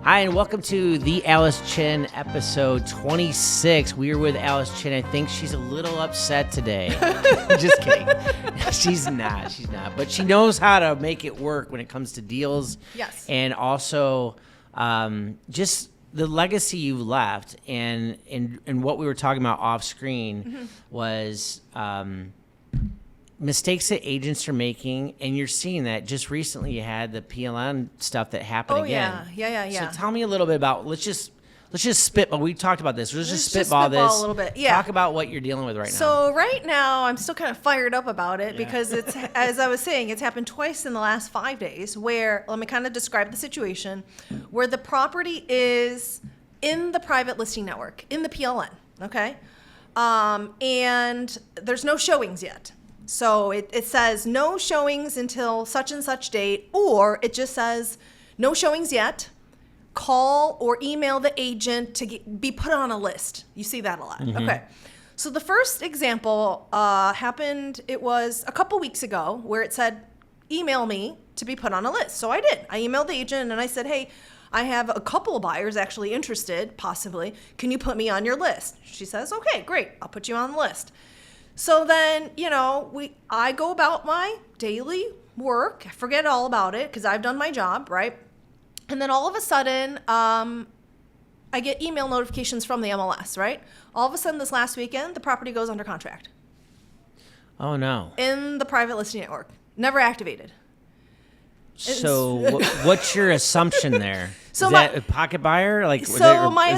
Hi, and welcome to the Alice Chin episode 26. We are with Alice Chin. I think she's a little upset today. Just kidding. She's not. But she knows how to make it work when it comes to deals. Yes. And also just the legacy you left and what we were talking about off screen was mistakes that agents are making, and you're seeing that just recently. You had the PLN stuff that happened again. Yeah. So tell me a little bit about. Let's just spitball. We talked about this. Let's just spitball this a little bit. Yeah. Talk about what you're dealing with right now. So right now, I'm still kind of fired up about it because it's, as I was saying, it's happened twice in the last 5 days. Where let me kind of describe the situation, where the property is in the private listing network in the PLN. Okay, and there's no showings yet. So it says no showings until such and such date, or it just says no showings yet. Call or email the agent to be put on a list. You see that a lot. Okay. So the first example happened, it was a couple weeks ago, where it said, email me to be put on a list. So I did. I emailed the agent and I said, hey, I have a couple of buyers actually interested, possibly. Can you put me on your list? She says, okay, great. I'll put you on the list. So then, I go about my daily work. I forget all about it because I've done my job, right? And then all of a sudden, I get email notifications from the MLS, right? All of a sudden this last weekend, the property goes under contract. Oh, no. In the private listing network. Never activated. So what's your assumption there? So is that a pocket buyer? My is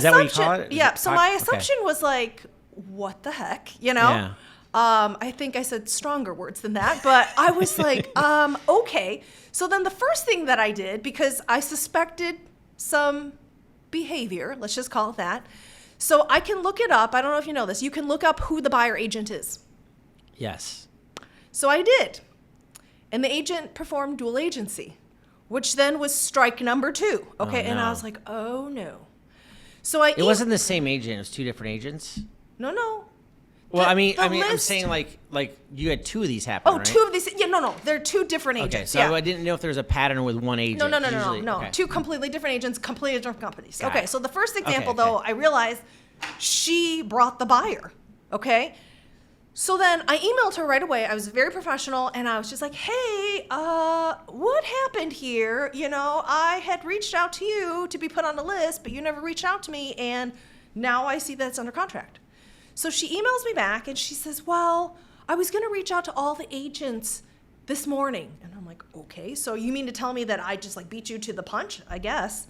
that what you call it? Yeah. So my assumption was like, what the heck? Yeah. I think I said stronger words than that, but I was like, okay. So then the first thing that I did, because I suspected some behavior, let's just call it that. So I can look it up. I don't know if you know this. You can look up who the buyer agent is. Yes. So I did. And the agent performed dual agency, which then was strike number 2. Okay. Oh, no. And I was like, oh no. So it wasn't the same agent. It was two different agents. No. Well, I'm saying like you had two of these happen, right? Two of these. Yeah, no. They're two different agents. Okay, so yeah. I didn't know if there was a pattern with one agent. No. Okay. Two completely different agents, completely different companies. Got Okay, it. so the first example, Okay. though, I realized she brought the buyer. Okay? So then I emailed her right away. I was very professional, and I was just like, hey, what happened here? I had reached out to you to be put on the list, but you never reached out to me, and now I see that it's under contract. So she emails me back and she says, well, I was going to reach out to all the agents this morning. And I'm like, okay, so you mean to tell me that I just beat you to the punch, I guess.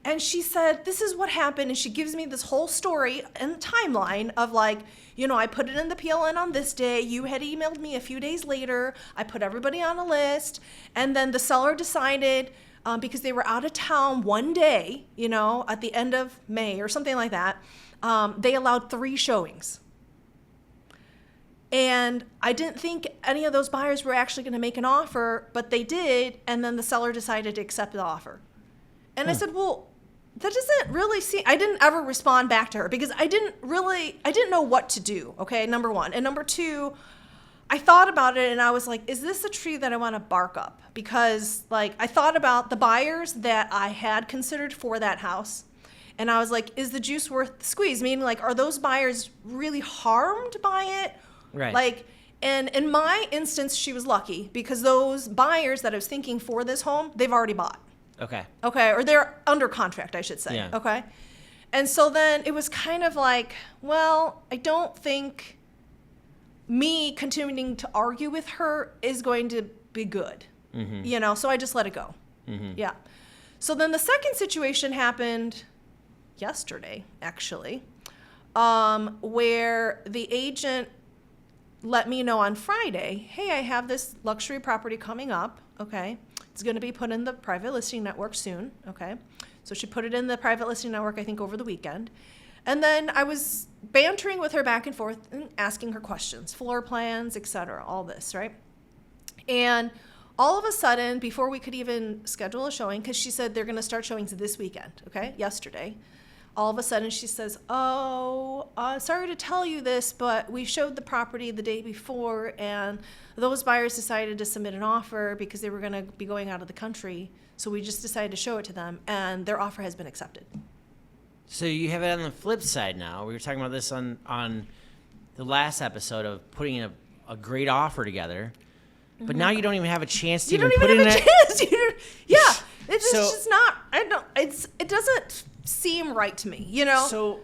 And she said, this is what happened. And she gives me this whole story and timeline of I put it in the PLN on this day. You had emailed me a few days later. I put everybody on a list. And then the seller decided, because they were out of town one day, at the end of May or something like that, they allowed 3 showings. And I didn't think any of those buyers were actually going to make an offer, but they did. And then the seller decided to accept the offer. And I said, well, that doesn't really seem, I didn't ever respond back to her because I didn't know what to do. Okay. Number 1. And number 2, I thought about it and I was like, is this a tree that I want to bark up? Because I thought about the buyers that I had considered for that house. And I was like, is the juice worth the squeeze? Meaning, are those buyers really harmed by it? Right. And in my instance, she was lucky because those buyers that I was thinking for this home, they've already bought. Okay. Okay. Or they're under contract, I should say. Yeah. Okay. And so then it was kind of like, well, I don't think me continuing to argue with her is going to be good. So I just let it go. Yeah. So then the second situation happened yesterday, actually, where the agent let me know on Friday, hey, I have this luxury property coming up, okay? It's going to be put in the private listing network soon, okay? So she put it in the private listing network, I think, over the weekend. And then I was bantering with her back and forth and asking her questions, floor plans, etc., all this, right? And all of a sudden, before we could even schedule a showing, because she said they're going to start showings this weekend, okay, yesterday, all of a sudden she says, oh, sorry to tell you this, but we showed the property the day before, and those buyers decided to submit an offer because they were going to be going out of the country. So we just decided to show it to them, and their offer has been accepted. So you have it on the flip side now. We were talking about this on the last episode of putting a great offer together, but now you don't even have a chance to You don't put even in have a chance. It's So- just not. It doesn't seem right to me. You know. So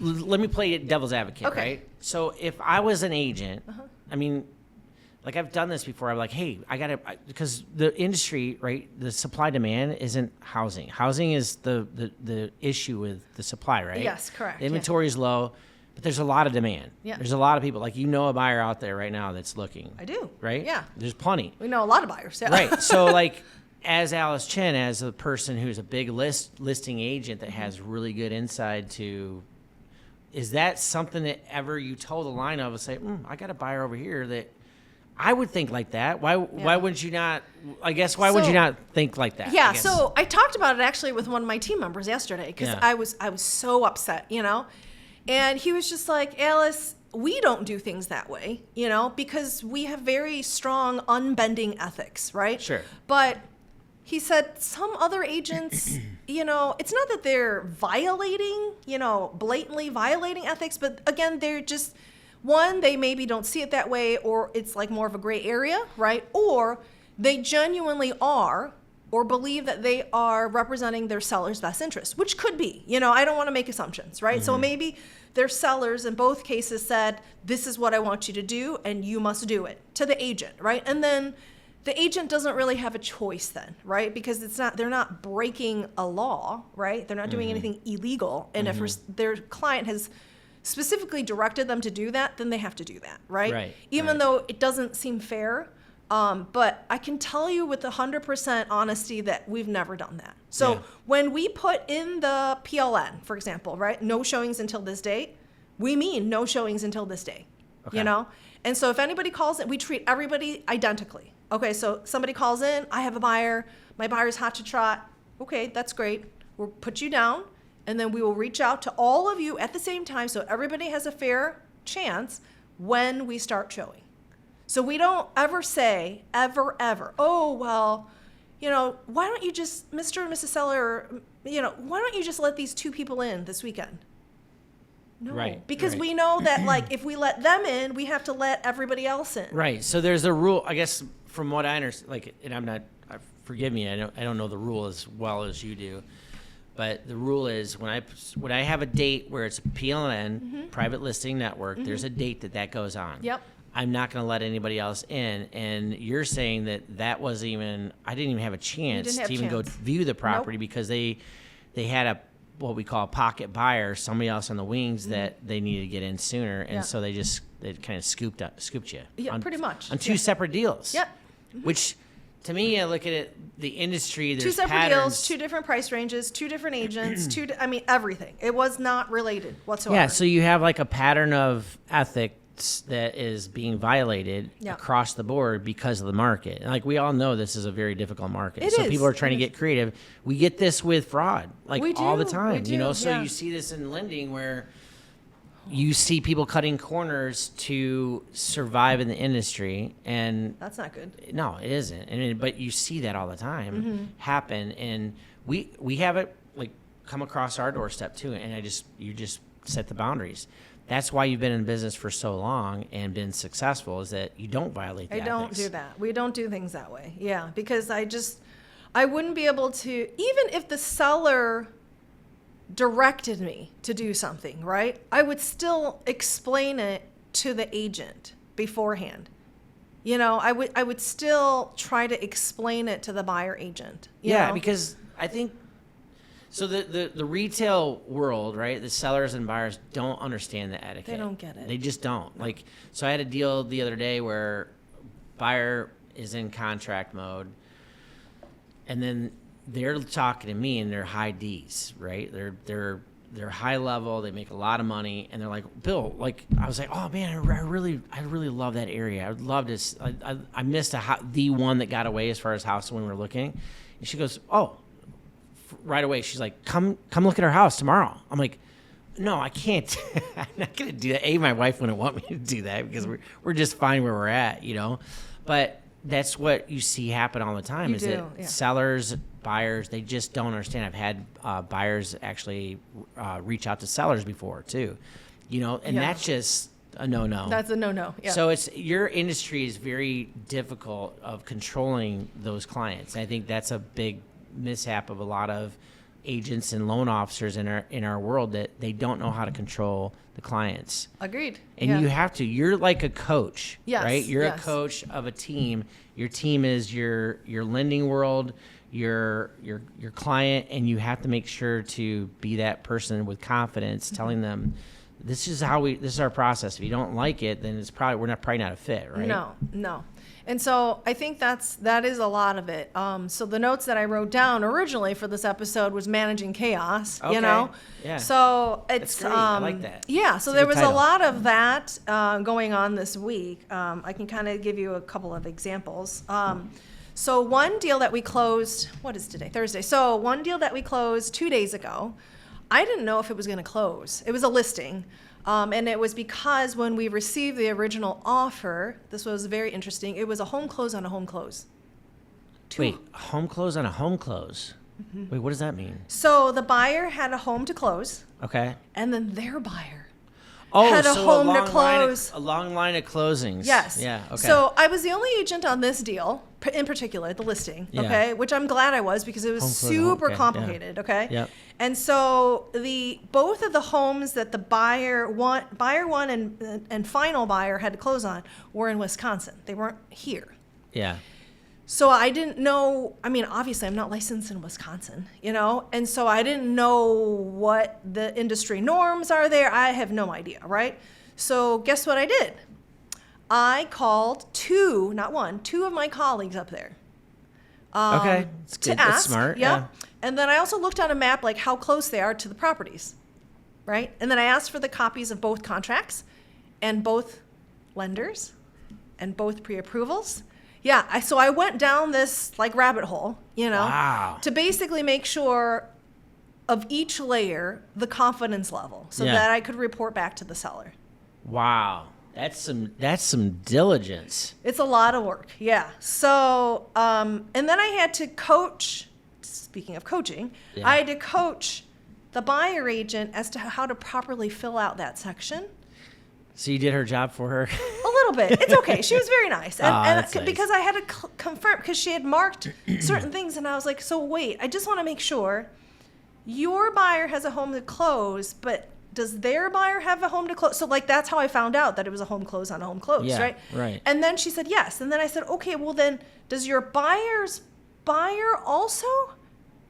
let me play devil's advocate, Okay. right? So if I was an agent, I mean, like I've done this before. I'm like, hey, because the industry, right? The supply demand isn't housing. Housing is the issue with the supply, right? Yes, correct, The yeah. inventory is low, but there's a lot of demand. Yeah. There's a lot of people. Like a buyer out there right now that's looking. I do. Right? Yeah. There's plenty. We know a lot of buyers. Yeah. Right. So like as Alice Chen, as a person who's a big listing agent that has really good insight to, is that something that ever you told a line of, say, I got a buyer over here that I would think like that. Why would you not? I guess why would you not think like that? Yeah. I guess? So I talked about it actually with one of my team members yesterday because Yeah. I was so upset, and he was just like, Alice, we don't do things that way, because we have very strong unbending ethics, right? Sure. But he said some other agents, it's not that they're violating, blatantly violating ethics, but again, they're just, one, they maybe don't see it that way, or it's like more of a gray area, right? Or they genuinely are, or believe that they are representing their seller's best interest, which could be, I don't want to make assumptions, right? So maybe their sellers in both cases said, this is what I want you to do, and you must do it to the agent, right? And then the agent doesn't really have a choice then, right? Because they're not breaking a law, right? They're not doing anything illegal. And if their client has specifically directed them to do that, then they have to do that, right? Even though it doesn't seem fair. But I can tell you with 100% honesty that we've never done that. So when we put in the PLN, for example, right, no showings until this date, we mean no showings until this day, And so if anybody calls in, we treat everybody identically. Okay, so somebody calls in, I have a buyer, my buyer's hot to trot. Okay, that's great. We'll put you down, and then we will reach out to all of you at the same time so everybody has a fair chance when we start showing. So we don't ever say, ever, oh, well, why don't you just, Mr. and Mrs. Seller, why don't you just let these two people in this weekend? No, because we know that, like, if we let them in, we have to let everybody else in. Right. So there's a rule, I guess, from what I understand, like, and I'm not, forgive me, I don't know the rule as well as you do, but the rule is when I have a date where it's a PLN, private listing network, there's a date that goes on. Yep. I'm not going to let anybody else in. And you're saying that wasn't even, I didn't even have a chance to even go view the property because they had what we call a pocket buyer, somebody else on the wings that they needed to get in sooner. And so they kind of scooped you. Yeah, pretty much. On two separate deals. Yep. Which, to me, I look at it, the industry, there's two separate patterns. deals, two different price ranges, two different agents, everything. It was not related whatsoever. Yeah, so you have like a pattern of ethics that is being violated across the board because of the market. And like we all know, this is a very difficult market. So people are trying to get creative. We get this with fraud, like all the time. So you see this in lending where you see people cutting corners to survive in the industry, and that's not good. No, it isn't. But you see that all the time happen, and we have it like come across our doorstep too. And you just set the boundaries. That's why you've been in business for so long and been successful, is that you don't violate the ethics. I don't do that. We don't do things that way. Yeah, because I wouldn't be able to, even if the seller directed me to do something, right? I would still explain it to the agent beforehand. I would still try to explain it to the buyer agent. You know? Because I think, so the retail world, right, the sellers and buyers don't understand the etiquette. They don't get it. They just don't. Like, so I had a deal the other day where buyer is in contract mode, and then they're talking to me and they're high D's, right? They're high level, they make a lot of money, and they're like, Bill, like, I was like, oh man, I really love that area. I would love to, I missed the one that got away as far as house when we were looking. And she goes, oh, right away. She's like, come look at our house tomorrow. I'm like, no, I can't. I'm not going to do that. My wife wouldn't want me to do that because we're just fine where we're at, But that's what you see happen all the time sellers, buyers, they just don't understand. I've had buyers actually reach out to sellers before too, and that's just a no-no. That's a no-no. Yeah. So your industry is very difficult of controlling those clients. And I think that's a big mishap of a lot of agents and loan officers in our world, that they don't know how to control the clients. Agreed. And you have to. You're like a coach, right? You're yes. a coach of a team. Your team is your lending world, your client, and you have to make sure to be that person with confidence, telling them, this is our process. If you don't like it, then we're probably not a fit, right? No. And so I think that is a lot of it. So the notes that I wrote down originally for this episode was managing chaos, Okay. Yeah. So it's, That's great. I like that. Yeah. So It's a there good was title. a lot of that going on this week. I can kind of give you a couple of examples. So one deal that we closed, what is today? Thursday. So one deal that we closed 2 days ago, I didn't know if it was going to close. It was a listing. And it was because when we received the original offer, this was very interesting. It was a home close on a home close. Wait, home close on a home close? Mm-hmm. Wait, what does that mean? So the buyer had a home to close. Okay. And then their buyer Oh, had a so home long to close. A long line of closings. Yes. Yeah. Okay. So I was the only agent on this deal, in particular, the listing. Yeah. Okay, which I'm glad I was because it was Home close, super okay, complicated. yeah. Okay. Yep. And so both of the homes that the buyer one and final buyer had to close on were in Wisconsin. They weren't here. Yeah. So I didn't know, obviously I'm not licensed in Wisconsin, and so I didn't know what the industry norms are there. I have no idea, right? So guess what I did? I called two of my colleagues up there. Okay. It's good. To ask. That's smart. Yep. Yeah. And then I also looked on a map, like how close they are to the properties, right? And then I asked for the copies of both contracts and both lenders and both pre-approvals. Yeah, so I went down this rabbit hole, Wow. to basically make sure of each layer the confidence level so that I could report back to the seller. Wow. That's some diligence. It's a lot of work, yeah. So, and then I had to coach, speaking of coaching, I had to coach the buyer agent as to how to properly fill out that section. So you did her job for her? A little bit. It's okay. She was very nice. That's nice. Because I had to confirm, because she had marked certain things, and I was like, so wait, I just want to make sure your buyer has a home to close, but does their buyer have a home to close? So that's how I found out that it was a home close on a home close, right? Right. And then she said yes. And then I said, okay, well then, does your buyer's buyer also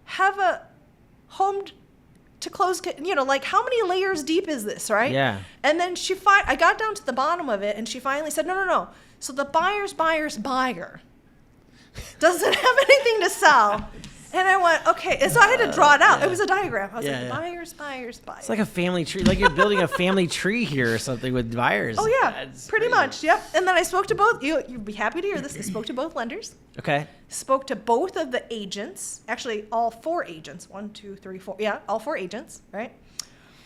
have a home to close, how many layers deep is this, right? Yeah. And then I got down to the bottom of it, and she finally said, no. So the buyer's buyer doesn't have anything to sell. And I went, okay. And so I had to draw it out. It was a diagram. I was like, buyers, buyer. It's like a family tree. Like you're building a family tree here or something with buyers. Oh, yeah. That's pretty crazy. much. Yep. And then I spoke to both. You'd be happy to hear this. I spoke to both lenders. Okay. Spoke to both of the agents. Actually, all four agents. 1, 2, 3, 4. Yeah, all four agents, right?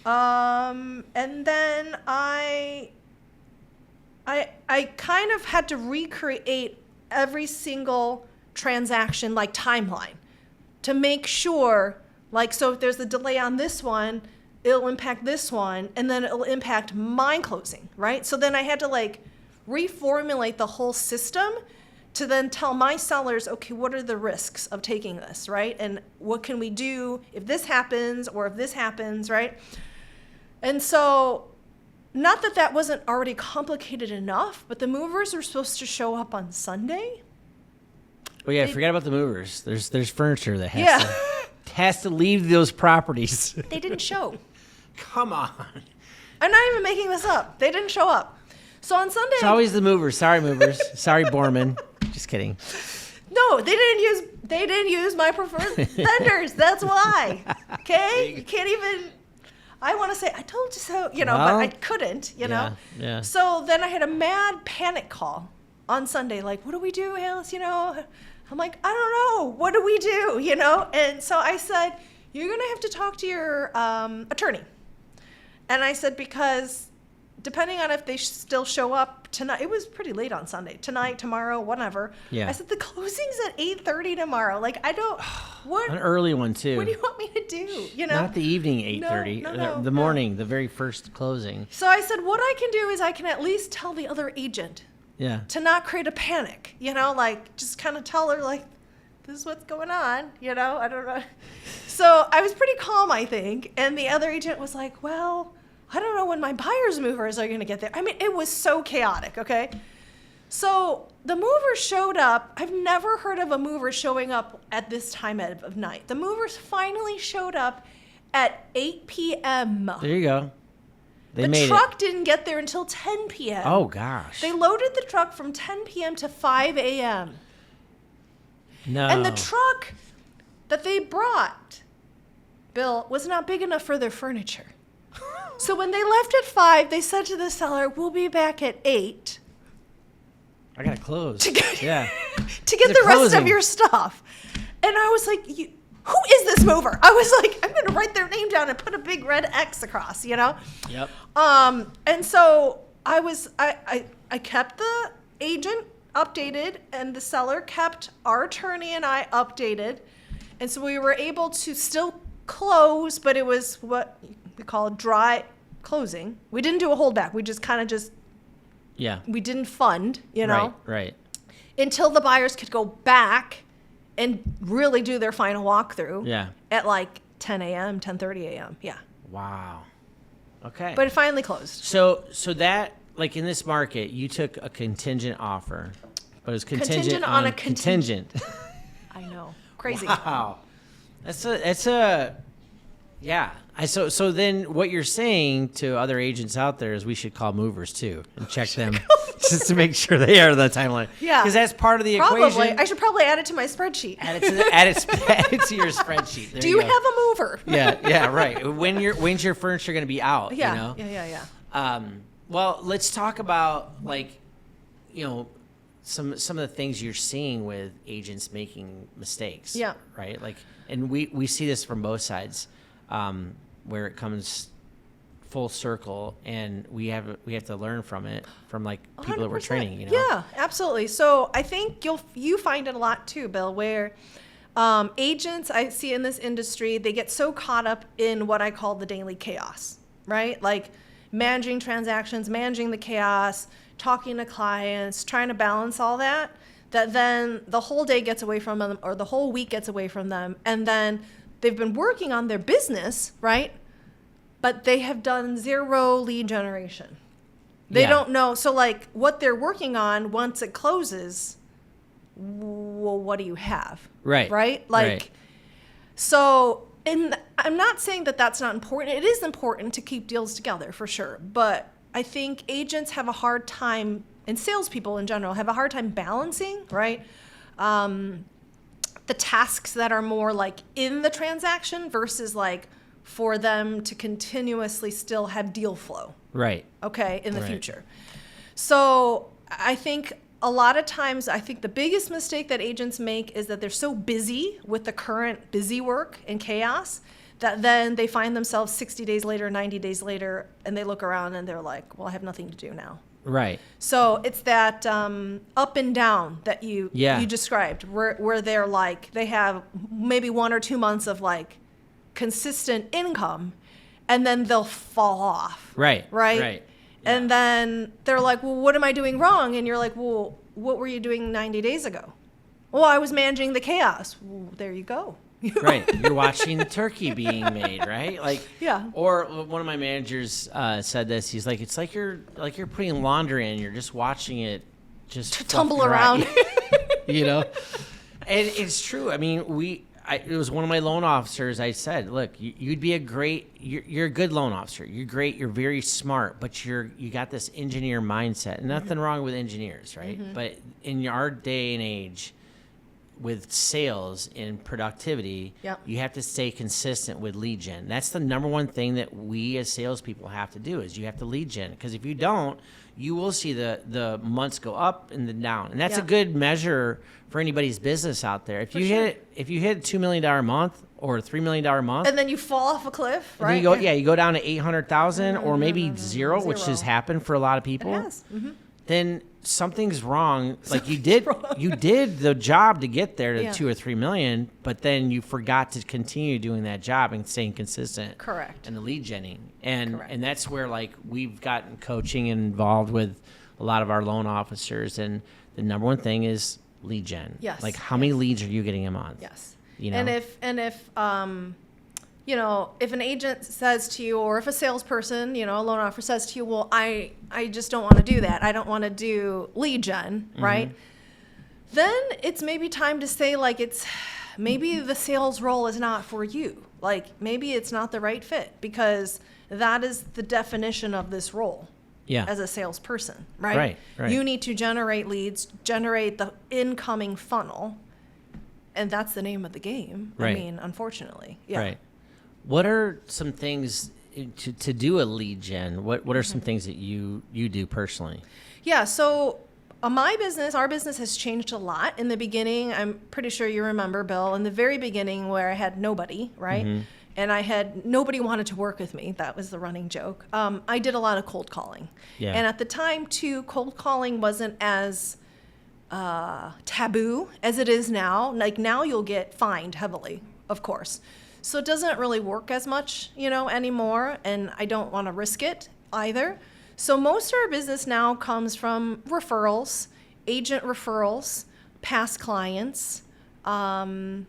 And then I kind of had to recreate every single transaction timeline to make sure, so if there's a delay on this one, it'll impact this one, and then it'll impact my closing, right? So then I had to reformulate the whole system to then tell my sellers, okay, what are the risks of taking this, right? And what can we do if this happens or if this happens, right? And so, not that wasn't already complicated enough, but the movers were supposed to show up on Sunday. Well, yeah, forget about the movers. There's furniture that has to leave those properties. They didn't show. Come on. I'm not even making this up. They didn't show up. So on Sunday, It's always the movers. Sorry, movers. Sorry, Borman. Just kidding. No, they didn't use my preferred vendors. That's why. Okay? You can't even. I want to say, I told you so, but I couldn't, Yeah. So then I had a mad panic call on Sunday, like, what do we do, Alice? You know, I'm like, I don't know. What do we do? You know? And so I said, you're going to have to talk to your attorney. And I said, because depending on if they still show up tonight, it was pretty late on Sunday, tonight, tomorrow, whatever. Yeah. I said, the closing's at 8:30 tomorrow. Like, I don't, what? An early one, too. What do you want me to do? You know? Not the evening 8:30. No, the morning, the very first closing. So I said, what I can do is I can at least tell the other agent Yeah. to not create a panic, you know, like just kind of tell her like, this is what's going on, you know, I don't know. So I was pretty calm, I think. And the other agent was like, well, I don't know when my buyer's movers are going to get there. I mean, it was so chaotic, okay? So the movers showed up. I've never heard of a mover showing up at this time of night. The movers finally showed up at 8 p.m. There you go. The truck didn't get there until 10 p.m. Oh, gosh. They loaded the truck from 10 p.m. to 5 a.m. No. And the truck that they brought, Bill, was not big enough for their furniture. So when they left at 5, they said to the seller, we'll be back at 8. I got to close. To get They're the rest closing. of your stuff. And I was like, who is this mover? I was like, I'm going to write their name down and put a big red X across, you know? Yep. And so I kept the agent updated, and the seller kept our attorney and I updated. And so we were able to still close, but it was what we call dry closing. We didn't do a holdback. We just kind of Yeah. we didn't fund, you know, Right. until the buyers could go back and really do their final walkthrough. Yeah. At like 10 a.m., 10:30 a.m. Yeah. Wow. Okay. But it finally closed. So that, like in this market, you took a contingent offer, but it was contingent on a contingent. I know. Crazy. Wow. That's a yeah. So then what you're saying to other agents out there is we should call movers too and check them just to make sure they are the timeline. Yeah. Because that's part of the Probably. equation. I should probably add it to my spreadsheet. Add it to your spreadsheet. There Do you go. have a mover? Yeah, right. When's your furniture going to be out? Yeah. You know? Yeah. Well, let's talk about some of the things you're seeing with agents making mistakes. Yeah. Right. Like, and we see this from both sides, where it comes full circle, and we have to learn from it, from like people that we're 100%. training. You know. Yeah, absolutely. So I think you find it a lot too, Bill, where agents I see in this industry, they get so caught up in what I call the daily chaos, right? Like managing transactions, managing the chaos, talking to clients, trying to balance all that then the whole day gets away from them, or the whole week gets away from them, and then they've been working on their business, right? But they have done zero lead generation. They don't know. So like what they're working on, once it closes, well, what do you have? Right. Right? Like, right. So, and I'm not saying that that's not important. It is important to keep deals together for sure. But I think agents have a hard time, and salespeople in general have a hard time balancing, right? The tasks that are more like in the transaction versus like for them to continuously still have deal flow. Right. Okay, in the Right. future. So I think a lot of times, I think the biggest mistake that agents make is that they're so busy with the current busy work and chaos that then they find themselves 60 days later, 90 days later, and they look around and they're like, well, I have nothing to do now. Right. So it's that up and down that you described, where they're like, they have maybe 1 or 2 months of like consistent income, and then they'll fall off. Right. Right. Right. And then they're like, well, what am I doing wrong? And you're like, well, what were you doing 90 days ago? Well, I was managing the chaos. Well, there you go. Right. You're watching the turkey being made, right? Like, Yeah. Or one of my managers said this. He's like, it's like you're putting laundry in. You're just watching it just To tumble around. you know? And it's true. I mean, it was one of my loan officers. I said, look, you'd be you're a good loan officer. You're great. You're very smart, but you got this engineer mindset. And nothing wrong with engineers, right? Mm-hmm. But in our day and age, with sales and productivity, Yep. you have to stay consistent with lead gen. That's the number one thing that we as salespeople have to do is you have to lead gen. Because if you don't, you will see the months go up and then down. And that's a Yeah. good measure for anybody's business out there. If you hit a $2 million a month or a $3 million a month, And then you fall off a cliff, and right? then you go down to 800,000 or maybe zero, which has happened for a lot of It people. has. Then something's wrong. Like you did the job to get there to Yeah. 2 or 3 million, but then you forgot to continue doing that job and staying consistent. Correct. And the lead genning. And Correct. and that's where like we've gotten coaching and involved with a lot of our loan officers, and the number one thing is lead gen. Yes. Like how many leads are you getting a month? Yes. You know? And if an agent says to you, or if a salesperson, a loan officer says to you, well, I just don't want to do that. I don't want to do lead gen, right? Then it's maybe time to say, like, maybe the sales role is not for you. Like, maybe it's not the right fit, because that is the definition of this role. Yeah. As a salesperson, right? Right. You need to generate leads, generate the incoming funnel, and that's the name of the game. Right. I mean, unfortunately. Yeah. Right. What are some things to do a lead gen? What are some things that you do personally? Yeah. So our business has changed a lot. In the beginning, I'm pretty sure you remember, Bill, in the very beginning where I had nobody, right? And nobody wanted to work with me. That was the running joke. I did a lot of cold calling. Yeah. And at the time, too, cold calling wasn't as taboo as it is now. Like now you'll get fined heavily, of course. So it doesn't really work as much, anymore. And I don't want to risk it either. So most of our business now comes from referrals, agent referrals, past clients, and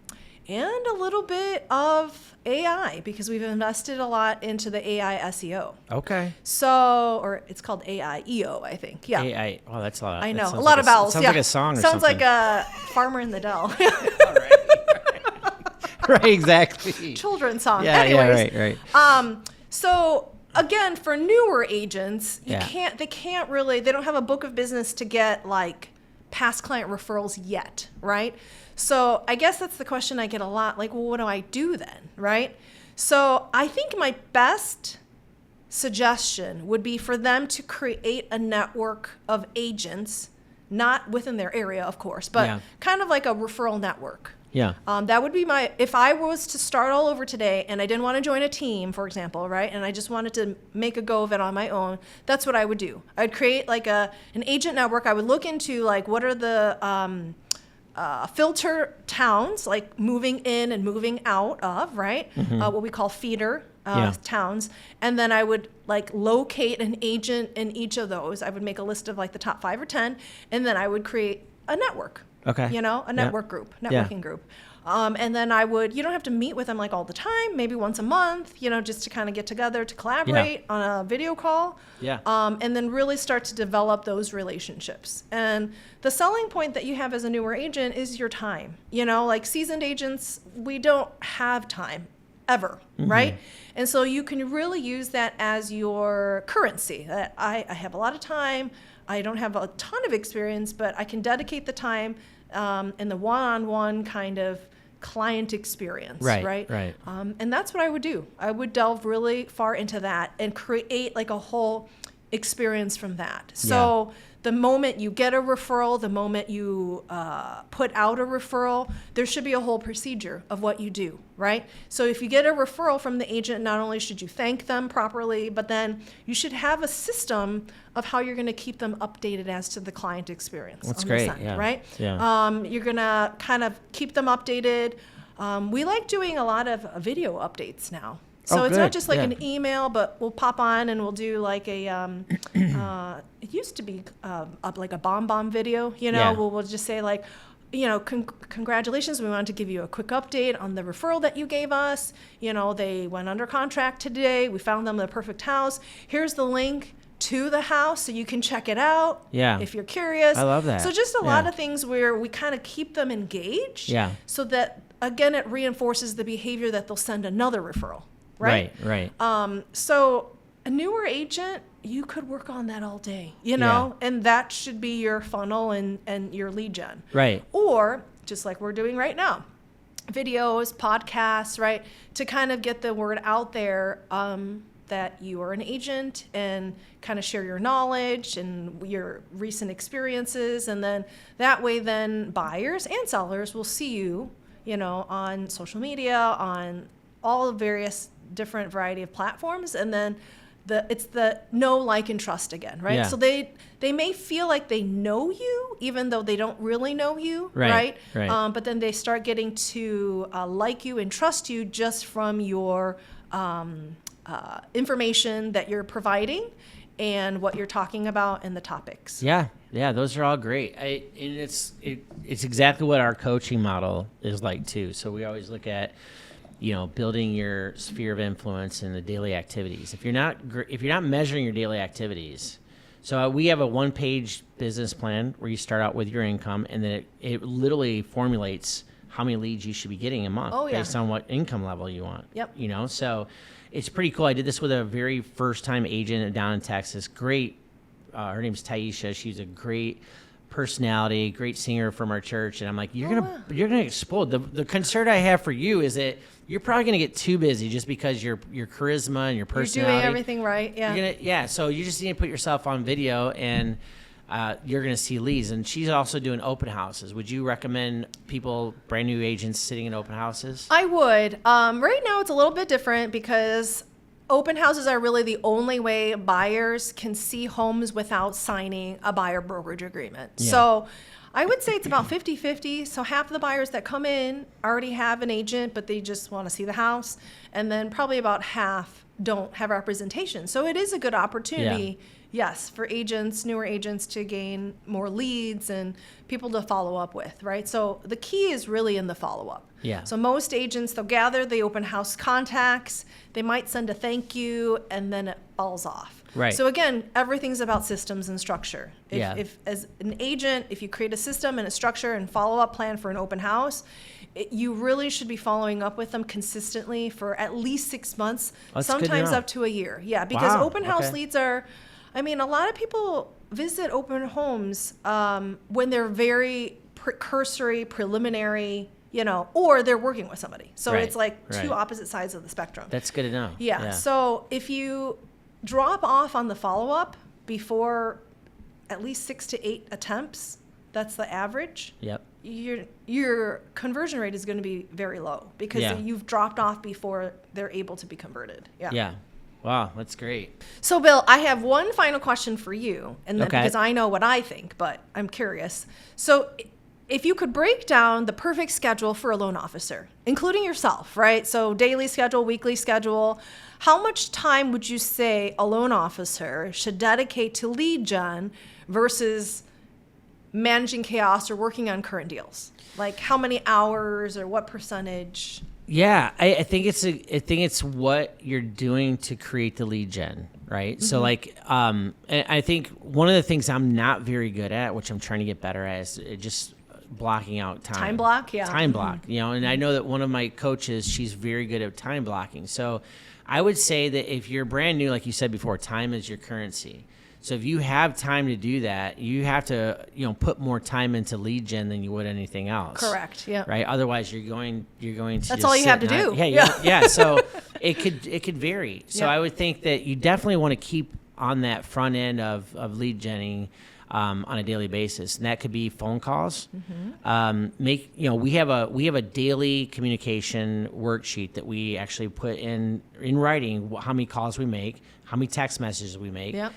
a little bit of AI, because we've invested a lot into the AI SEO. Okay. So, or it's called AI EO, I think. Yeah. AI. Oh, that's a lot. I that know. sounds A lot like of vowels. Sounds yeah. like a song or Sounds something. like a Farmer in the Dell. Right, exactly. Children's song. Yeah, Anyways, right. So again, for newer agents, Yeah. they don't have a book of business to get like past client referrals yet, right? So I guess that's the question I get a lot. Like, well, what do I do then, right? So I think my best suggestion would be for them to create a network of agents, not within their area, of course, but kind of like a referral network. Yeah. That would be if I was to start all over today and I didn't want to join a team, for example, right? And I just wanted to make a go of it on my own, that's what I would do. I'd create like an agent network. I would look into like what are the filter towns, like moving in and moving out of, right? What we call feeder towns. And then I would like locate an agent in each of those. I would make a list of like the top 5 or 10, and then I would create a network. Okay. A networking group. And then you don't have to meet with them like all the time, maybe once a month, just to kind of get together to collaborate on a video call. Yeah. And then really start to develop those relationships. And the selling point that you have as a newer agent is your time. Like seasoned agents, we don't have time ever, right? And so you can really use that as your currency. That I have a lot of time. I don't have a ton of experience, but I can dedicate the time in the one-on-one kind of client experience, right? Right. And that's what I would do. I would delve really far into that and create like a whole experience from that. So the moment you get a referral, the moment you put out a referral, there should be a whole procedure of what you do, right? So if you get a referral from the agent, not only should you thank them properly, but then you should have a system of how you're going to keep them updated as to the client experience. That's on great, this end, yeah. right? Yeah. You're going to kind of keep them updated. We like doing a lot of video updates now. So it's not just like an email, but we'll pop on and we'll do like a, it used to be like a bomb video, we'll just say like, congratulations, we wanted to give you a quick update on the referral that you gave us. They went under contract today. We found them the perfect house. Here's the link to the house so you can check it out if you're curious. I love that. So just a lot of things where we kind of keep them engaged so that, again, it reinforces the behavior that they'll send another referral. Right. So a newer agent, you could work on that all day, and that should be your funnel and your lead gen. Right. Or just like we're doing right now. Videos, podcasts, right? To kind of get the word out there that you are an agent and kind of share your knowledge and your recent experiences. And then that way, then buyers and sellers will see you, on social media, on all the various different variety of platforms. And then it's the know, like, and trust again, right? Yeah. So they may feel like they know you, even though they don't really know you, right? But then they start getting to like you and trust you just from your information that you're providing and what you're talking about and the topics. Yeah, those are all great. And it's exactly what our coaching model is like too. So we always look at building your sphere of influence in the daily activities. If you're not measuring your daily activities, so we have a one-page business plan where you start out with your income, and then it literally formulates how many leads you should be getting a month based on what income level you want. Yep. So it's pretty cool. I did this with a very first-time agent down in Texas. Great. Her name's Taisha. She's a great personality, great singer from our church, and I'm like, you're gonna explode. The concern I have for you is that you're probably gonna get too busy just because your charisma and your personality. You're doing everything right, yeah. So you just need to put yourself on video, and you're gonna see leads. And she's also doing open houses. Would you recommend people, brand new agents, sitting in open houses? I would. Right now, it's a little bit different because open houses are really the only way buyers can see homes without signing a buyer brokerage agreement. Yeah. So I would say it's about 50-50. So half of the buyers that come in already have an agent, but they just want to see the house. And then probably about half don't have representation. So it is a good opportunity, yes, for agents, newer agents, to gain more leads and people to follow up with, right? So the key is really in the follow-up. Yeah. So most agents, they'll gather the open house contacts, they might send a thank you, and then it falls off. Right. So again, everything's about systems and structure. If as an agent, if you create a system and a structure and follow-up plan for an open house, you really should be following up with them consistently for at least 6 months, sometimes up to a year. Yeah, because open house leads are, a lot of people visit open homes when they're very cursory, preliminary, or they're working with somebody. So it's like two opposite sides of the spectrum. That's good to know. Yeah. So if you drop off on the follow-up before at least 6 to 8 attempts, that's the average. Yep. Your conversion rate is going to be very low because you've dropped off before they're able to be converted. Yeah. Yeah. Wow, that's great. So, Bill, I have one final question for you, and because I know what I think, but I'm curious. So, if you could break down the perfect schedule for a loan officer, including yourself, right? So, daily schedule, weekly schedule, how much time would you say a loan officer should dedicate to lead gen versus managing chaos or working on current deals? Like how many hours or what percentage? Yeah, I think it's what you're doing to create the lead gen, right? Mm-hmm. So and I think one of the things I'm not very good at, which I'm trying to get better at, is just blocking out time. Time block, yeah. Time block, and I know that one of my coaches, she's very good at time blocking. So I would say that if you're brand new, like you said before, time is your currency. So if you have time to do that, you have to, put more time into lead gen than you would anything else. Correct. Yeah. Right. Otherwise, you're going to. That's just all you have to do. Yeah. So it could vary. So I would think that you definitely want to keep on that front end of lead genning on a daily basis, and that could be phone calls. Mm-hmm. We have a daily communication worksheet that we actually put in writing how many calls we make, how many text messages we make. Yep.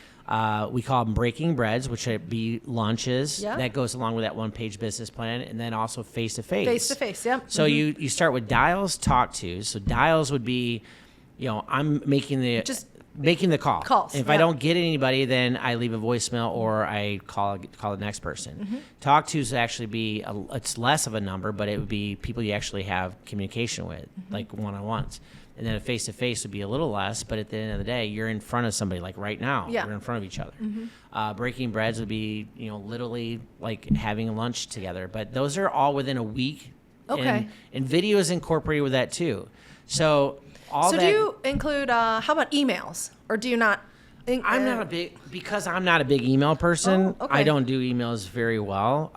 We call them breaking breads, which would be lunches. Yeah. That goes along with that one-page business plan, and then also face-to-face. Face-to-face, yep. So you start with dials, talk to. So dials would be, I'm making the call. Calls. If I don't get anybody, then I leave a voicemail or I call the next person. Mm-hmm. Talk tos actually be it's less of a number, but it would be people you actually have communication with, like one-on-ones. And then a face-to-face would be a little less, but at the end of the day, you're in front of somebody, like right now. Yeah. You're in front of each other. Mm-hmm. Breaking breads would be, literally like having lunch together. But those are all within a week. Okay. And video is incorporated with that too. So do you include, how about emails? Or do you not? Because I'm not a big email person. Oh, okay. I don't do emails very well.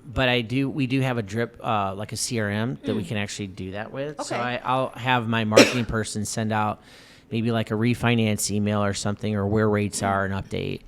But we do have a drip, like a CRM that we can actually do that with. Okay. So I'll have my marketing person send out maybe like a refinance email or something, or where rates are, an update,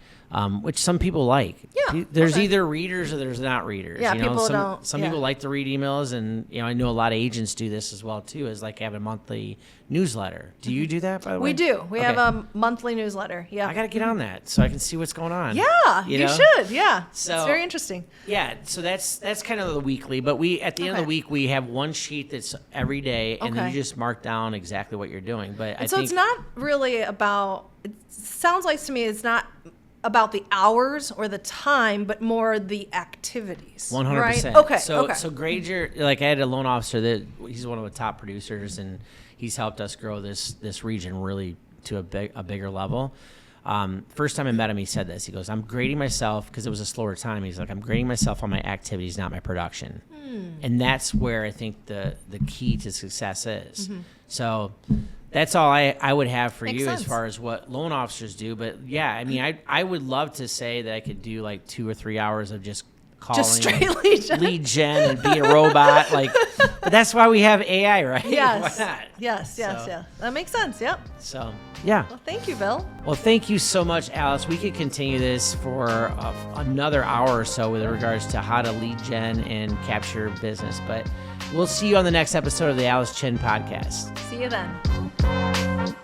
which some people like. Yeah, There's okay. either readers or there's not readers. Yeah, you know? people some, don't- Some yeah. people like to read emails, and I know a lot of agents do this as well too, is like have a monthly newsletter. Do you do that, by the way? We do. We Okay. have a monthly newsletter. Yeah. I got to get on that so I can see what's going on. Yeah, you know? should. Yeah. So- it's very interesting. Yeah, so that's kind of the weekly, but we at the end of the Okay. week we have one sheet that's every day, and then Okay. you just mark down exactly what you're doing. But I So think it's not really about, it sounds like to me it's not about the hours or the time, but more the activities. 100%. Right? Okay. So okay. so Granger, like I had a loan officer that he's one of the top producers, and he's helped us grow this region really to a bigger level. First time I met him, he said this. He goes, "I'm grading myself," because it was a slower time. He's like, "I'm grading myself on my activities, not my production." And that's where I think the key to success is. So that's all I would have for Makes you sense. as far as what loan officers do. But yeah, I mean, I would love to say that I could do like 2 or 3 hours of just calling, Just straight lead gen. and be a robot. But that's why we have AI, right? Yes. Why not? Yes. So- Yeah. That makes sense. Yep. So yeah. Well, thank you, Bill. Well, thank you so much, Alice. We could continue this for another hour or so with regards to how to lead gen and capture business. But we'll see you on the next episode of the Alice Chin Podcast. See you then.